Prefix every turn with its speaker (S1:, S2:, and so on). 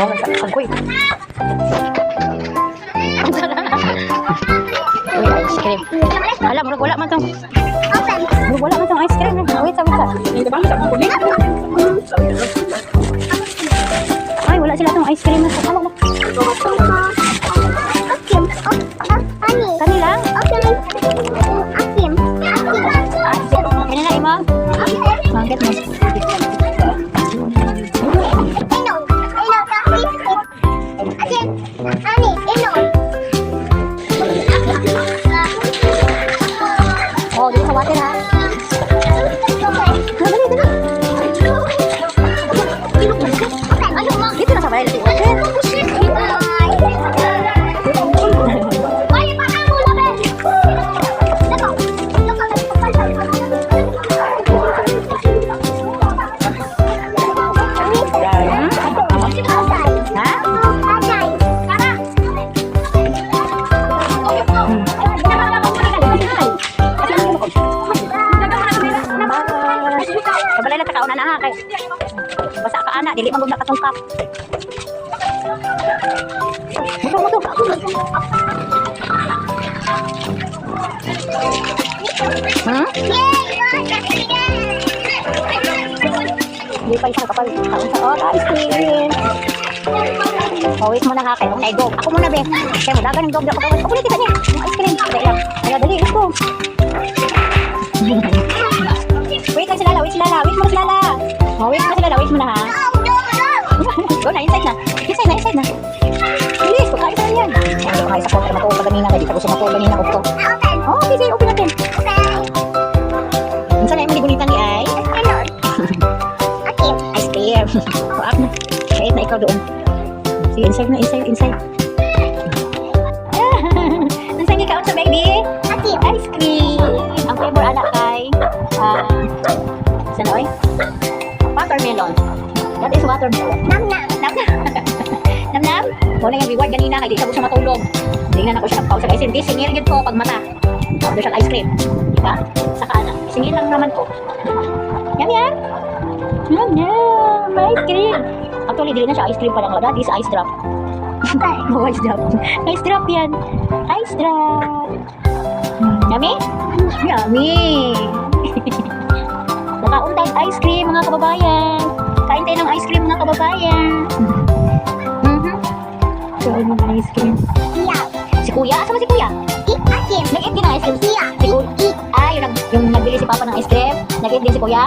S1: Oh, agoy. Uy, ice cream. Alam, wala man tong. Wala man tong ice cream. Wait, wait. Ay, wala sila tong ice cream. Kanila? Kanila, Imam? Bakit mo? Oh, dito sa water ha. Dali, dali. Dito na sa water. Kabalay na takaw na na kay basa ka ana dili man gud nakatungkap. Muto. Di pa isang kapal taon sa ice cream. Wait mo na ha kayo na dog. Ako muna be. Kaya mo dagan ng dog ako. Ako ulit kita niya. Ice cream. Dali lang. Dali, let's go. Wait lang sila, wait mo na sila. Oh, wait mo na ha. Go na, inside na. Inside na. Bilis, pagkain na yan. Hindi ko kayo sa kontra matuwa ganina. Hindi ko gusto matuwa ganina ko to. Oh, okay, open natin. Minsan na yung magigunitan ni Ay. Ice cream. Kuak na. Kahit na ikaw doon. Sige, inside. Nasaan niya kaon sa baby? Ice cream. Ang flavor anak kay sanoy? Watermelon. That is watermelon. Nam. Wala yung reward ganina kay di ko siya matulog. Tingnan ako siya pause guys. Hindi singil gid ko pag mata. Order siya ice cream. Diba? Saka na. Singil lang naman ko. Yum. Ice cream. Actually, dili na siya ice cream pa lang. That is ice drop. Oh, ice drop. Ice drop yan. Ice drop. Yummy? Yummy. Nakaon tayong ice cream mga kababayan. Kain tayo ng ice cream mga kababayan. Kain mo ng ice cream. Si Kuya? Asa ba si Kuya? Nag-eat din ng ice cream. Si Kuya? Yung nagbili si Papa ng ice cream. Nag-eat din si Kuya?